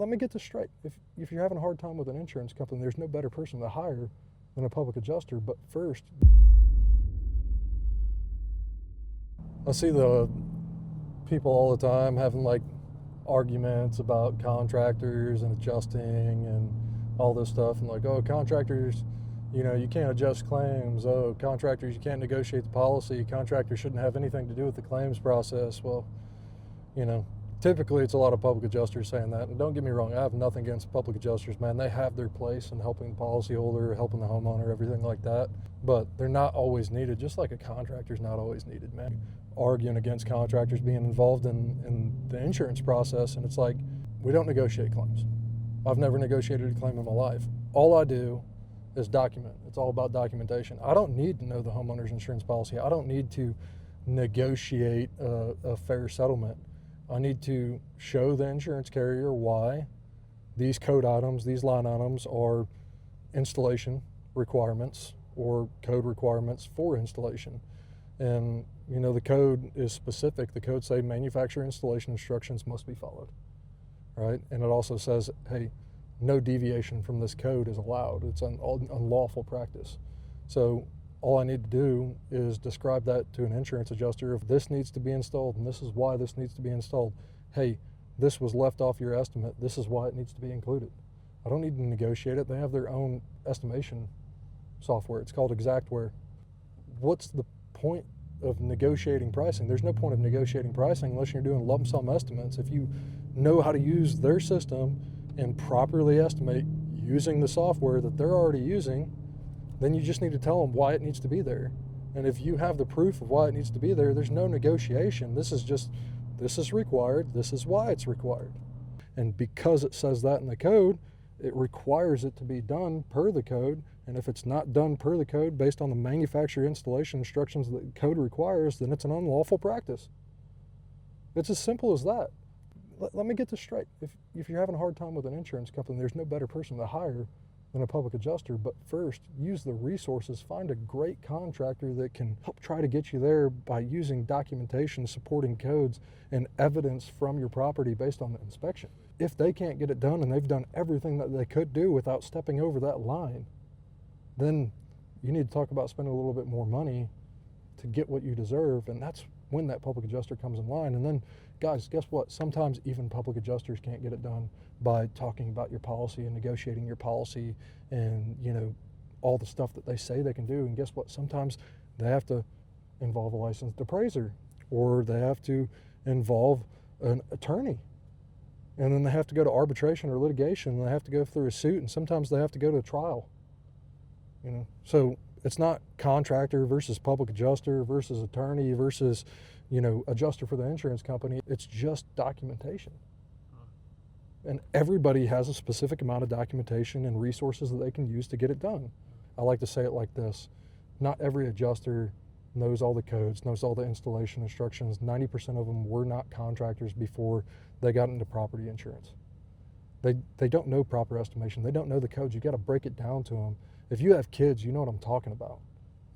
let me get this straight. If you're having a hard time with an insurance company, there's no better person to hire than a public adjuster. But first, I see the people all the time having like arguments about contractors and adjusting and all this stuff, and like, oh, contractors, you can't adjust claims. Oh, contractors, you can't negotiate the policy. Contractors shouldn't have anything to do with the claims process. Well, typically it's a lot of public adjusters saying that. And don't get me wrong, I have nothing against public adjusters, man. They have their place in helping the policyholder, helping the homeowner, everything like that. But they're not always needed, just like a contractor's not always needed, man. Arguing against contractors being involved in the insurance process, and it's like, we don't negotiate claims. I've never negotiated a claim in my life. All I do is document. It's all about documentation. I don't need to know the homeowner's insurance policy. I don't need to negotiate a fair settlement. I need to show the insurance carrier why these code items, these line items are installation requirements or code requirements for installation. And the code is specific. The code say manufacturer installation instructions must be followed, right? And it also says, hey, no deviation from this code is allowed. It's an unlawful practice. So all I need to do is describe that to an insurance adjuster. If this needs to be installed and this is why this needs to be installed, hey, this was left off your estimate. This is why it needs to be included. I don't need to negotiate it. They have their own estimation software. It's called Exactware. What's the point of negotiating pricing? There's no point of negotiating pricing unless you're doing lump sum estimates. If you know how to use their system and properly estimate using the software that they're already using, then you just need to tell them why it needs to be there. And if you have the proof of why it needs to be there, there's no negotiation. This is required, this is why it's required. And because it says that in the code, it requires it to be done per the code. And if it's not done per the code based on the manufacturer installation instructions that the code requires, then it's an unlawful practice. It's as simple as that. Let me get this straight. If you're having a hard time with an insurance company, there's no better person to hire than a public adjuster. But first, use the resources. Find a great contractor that can help try to get you there by using documentation, supporting codes, and evidence from your property based on the inspection. If they can't get it done and they've done everything that they could do without stepping over that line, then you need to talk about spending a little bit more money to get what you deserve. And that's when that public adjuster comes in line. And then, guys, guess what? Sometimes even public adjusters can't get it done by talking about your policy and negotiating your policy and, all the stuff that they say they can do. And guess what? Sometimes they have to involve a licensed appraiser, or they have to involve an attorney. And then they have to go to arbitration or litigation, and they have to go through a suit, and sometimes they have to go to a trial. So it's not contractor versus public adjuster versus attorney versus, adjuster for the insurance company. It's just documentation. And everybody has a specific amount of documentation and resources that they can use to get it done. I like to say it like this. Not every adjuster knows all the codes, knows all the installation instructions. 90% of them were not contractors before they got into property insurance. They don't know proper estimation. They don't know the codes. You got to break it down to them. If you have kids, you know what I'm talking about.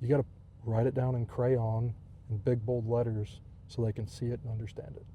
You got to write it down in crayon in big, bold letters so they can see it and understand it.